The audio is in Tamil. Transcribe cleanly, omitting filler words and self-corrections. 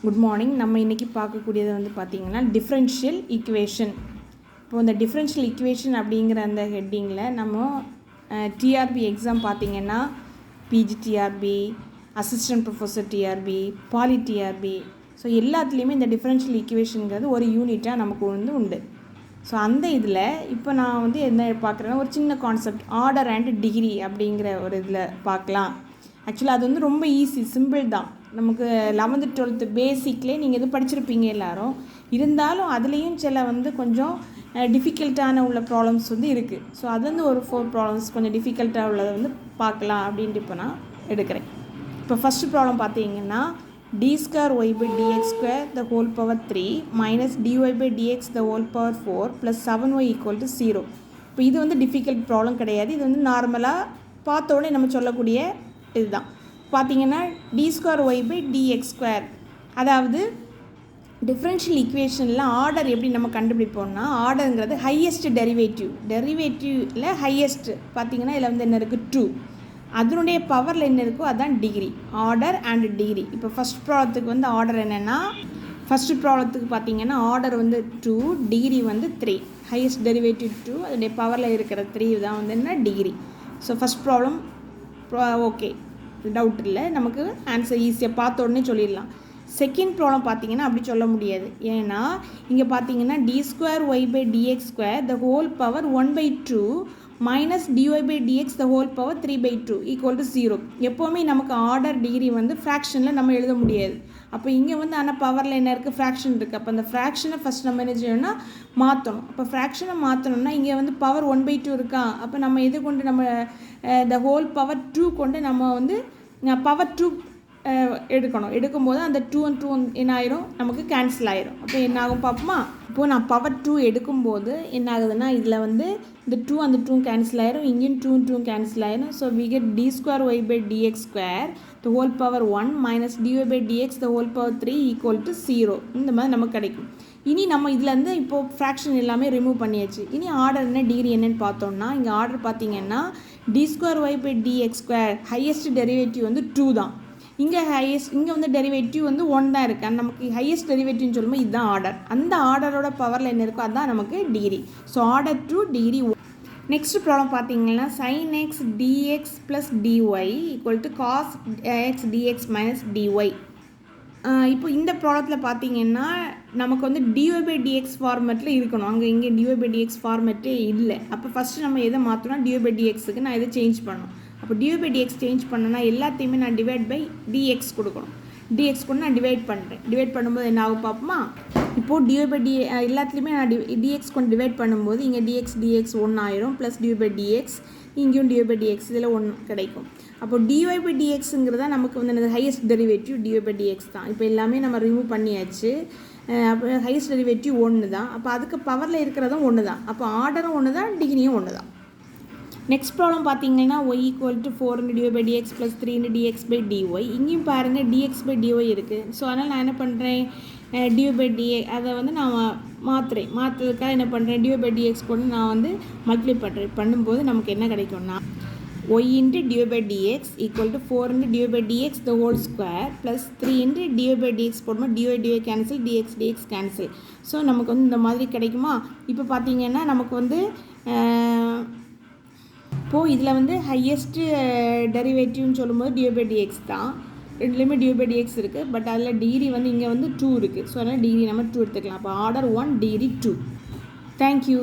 Good morning. நம்ம இன்றைக்கி பார்க்கக்கூடியது வந்து பார்த்திங்கன்னா டிஃப்ரென்ஷியல் ஈக்குவேஷன். இப்போது இந்த டிஃப்ரென்ஷியல் ஈக்குவேஷன் அப்படிங்கிற அந்த ஹெட்டிங்கில் நம்ம டிஆர்பி எக்ஸாம் பார்த்திங்கன்னா PGTRB, assistant professor TRB, poly TRB, so எல்லாத்துலேயுமே இந்த டிஃப்ரென்ஷியல் ஈக்குவேஷனுங்கிறது ஒரு யூனிட்டாக நமக்கு வந்து உண்டு. ஸோ அந்த இதில் இப்போ நான் வந்து என்ன பார்க்குறேன்னா ஒரு சின்ன கான்செப்ட் ஆர்டர் அண்ட் டிகிரி அப்படிங்கிற ஒரு இதில் பார்க்கலாம். ஆக்சுவலாக அது வந்து ரொம்ப ஈஸி, சிம்பிள் தான். நமக்கு 11th 12th பேசிக்லேயே நீங்கள் எது படிச்சிருப்பீங்க எல்லோரும். இருந்தாலும் அதுலேயும் சில வந்து கொஞ்சம் டிஃபிகல்ட்டான உள்ள ப்ராப்ளம்ஸ் வந்து இருக்குது. ஸோ அது வந்து ஒரு 4 ப்ராப்ளம்ஸ் கொஞ்சம் டிஃபிகல்ட்டாக உள்ளதை வந்து பார்க்கலாம் அப்படின்ட்டு இப்போ நான் எடுக்கிறேன். இப்போ ஃபஸ்ட்டு ப்ராப்ளம் பார்த்தீங்கன்னா d²y/dx² the whole power 3 minus dy/dx the whole power 4 plus 7y = 0. இப்போ இது வந்து டிஃபிகல்ட் ப்ராப்ளம் கிடையாது. இது வந்து நார்மலாக பார்த்தோடனே நம்ம சொல்லக்கூடிய இதுதான். பார்த்தீங்கன்னா d²y/dx², அதாவது டிஃப்ரென்ஷியல் ஈக்குவேஷனில் ஆர்டர் எப்படி நம்ம கண்டுபிடிப்போம்னா, ஆர்டருங்கிறது ஹையஸ்ட் டெரிவேட்டிவில் ஹையஸ்ட் பார்த்தீங்கன்னா இதில் வந்து என்ன இருக்குது 2, அதனுடைய பவரில் என்ன இருக்கோ அதுதான் டிகிரி, ஆர்டர் அண்ட் டிகிரி. இப்போ ஃபஸ்ட் ப்ராப்ளத்துக்கு வந்து ஆர்டர் என்னென்னா, ஃபஸ்ட்டு ப்ராப்ளத்துக்கு பார்த்தீங்கன்னா ஆர்டர் வந்து 2, டிகிரி வந்து 3, ஹையஸ்ட் டெரிவேட்டிவ் 2, அதனுடைய பவரில் இருக்கிற 3 தான் வந்து என்ன degree. So first problem okay, doubt இல்லை, நமக்கு ஆன்சர் ஈஸியாக பார்த்த உடனே சொல்லிடலாம். செகண்ட் ப்ராப்ளம் பார்த்தீங்கன்னா அப்படி சொல்ல முடியாது. ஏன்னா இங்கே பார்த்தீங்கன்னா d²y/dx² the whole power 1/2 minus dy/dx the whole power 3/2 = 0. எப்போவுமே நமக்கு ஆர்டர் டிகிரி வந்து ஃப்ராக்ஷனில் நம்ம எழுத முடியாது. அப்போ இங்கே வந்து ஆனால் பவரில் என்ன இருக்குது, ஃப்ராக்ஷன் இருக்குது. அப்போ அந்த ஃப்ராக்ஷனை ஃபஸ்ட் நம்ம என்ன செய்யணும்னா மாற்றணும். அப்போ ஃப்ராக்ஷனை மாற்றணும்னா இங்கே வந்து பவர் 1/2 இருக்கா, அப்போ நம்ம எது கொண்டு நம்ம the whole power 2 கொண்டு நம்ம வந்து பவர் 2 எடுக்கணும். எடுக்கும்போது அந்த 2 and 2 என்ன ஆயிரும், நமக்கு கேன்சல் ஆயிரும். அப்போ என்ன ஆகும் பார்ப்போமா. இப்போது நான் பவர் 2 எடுக்கும்போது என்ன ஆகுதுன்னா இதில் வந்து இந்த 2 அந்த 2 கேன்சல் ஆயிரும், இங்கேயும் 2 and 2 கேன்சல் ஆயிரும். So we get d²y/dx² the whole power 1 minus dy/dx the whole power 3 = 0. இந்த மாதிரி நமக்கு கிடைக்கும். இனி நம்ம இதில் வந்து இப்போது ஃப்ராக்ஷன் எல்லாமே ரிமூவ் பண்ணியாச்சு. இனி ஆர்டர் என்ன டிகிரி என்னன்னு பார்த்தோம்னா, இங்கே ஆர்டர் பார்த்தீங்கன்னா d²y/dx² ஹையஸ்ட் டெரிவேட்டிவ் வந்து 2 தான். இங்கே வந்து டெரிவேட்டிவ் வந்து 1 தான் இருக்குது. நமக்கு ஹையஸ்ட் டெரிவேட்டிவ்னு சொல்லும்போது இதுதான் ஆர்டர். அந்த ஆர்டரோட பவரில் என்ன இருக்கோ அதுதான் நமக்கு degree. So order 2 degree 1. Next problem பார்த்தீங்கன்னா sin x dx plus dy = cos x dx minus dy. இப்போ இந்த ப்ராப்ளத்தில் பார்த்தீங்கன்னா நமக்கு வந்து dy/dx ஃபார்மேட்டில் இருக்கணும். இங்கே dy/dx ஃபார்மேட்டே இல்லை. அப்போ ஃபஸ்ட்டு நம்ம எதை மாற்றணும், dy/dxக்கு நான் எதை சேஞ்ச் பண்ணணும். அப்போ dy/dx சேஞ்ச் பண்ணனா எல்லாத்தையுமே நான் /dx கொடுக்கணும். dx கூட நான் டிவைட் பண்ணுறேன். டிவைட் பண்ணும்போது என்ன ஆகும் பார்ப்போமா. இப்போது dy/dx எல்லாத்துலேயுமே நான் dx கொண்டு டிவைட் பண்ணும்போது இங்கே dx 1 ஆயிரும், ப்ளஸ் dy/dx, இங்கேயும் dy/dx, இதில் 1 கிடைக்கும். அப்போ dy/dxங்கிறதா நமக்கு வந்து ஹையஸ்ட் டெரிவேட்டிவ் dy/dx தான். இப்போ எல்லாமே நம்ம ரிமூவ் பண்ணியாச்சு. அப்போ ஹையஸ்ட் டெரிவேட்டிவ் 1 தான். அப்போ அதுக்கு பவரில் இருக்கிறதும் 1 தான். அப்போ ஆர்டரும் 1 தான், டிகிரியும் 1 தான். நெக்ஸ்ட் ப்ராப்ளம் பார்த்தீங்கன்னா y = 4 dy/dx plus 3 dx/dy. இங்கேயும் பாருங்கள் dx/dy இருக்குது. ஸோ அதனால் நான் என்ன பண்ணுறேன், dy/dx அதை வந்து நான் மாற்றுறதுக்காக என்ன பண்ணுறேன், dy/dx கொண்டு நான் வந்து மல்டிப்ளை பண்ணும்போது நமக்கு என்ன கிடைக்கும்னா y dy/dx = 4 dy/dx the whole square plus 3 dy/dx போடும்போது dy cancel, dx cancel. So நமக்கு வந்து இந்த மாதிரி கிடைக்குமா. இப்போ பார்த்தீங்கன்னா நமக்கு வந்து இப்போது இதில் வந்து ஹையஸ்ட்டு டெரிவேட்டிவ்னு சொல்லும்போது dy/dx தான். ரெண்டுலேயுமே dy/dx இருக்குது. பட் அதில் டிகிரி வந்து இங்கே வந்து 2 இருக்குது. ஸோ அதனால் டிகிரி நம்ம 2 எடுத்துக்கலாம். அப்போ ஆர்டர் 1 டிகிரி 2. தேங்க்யூ.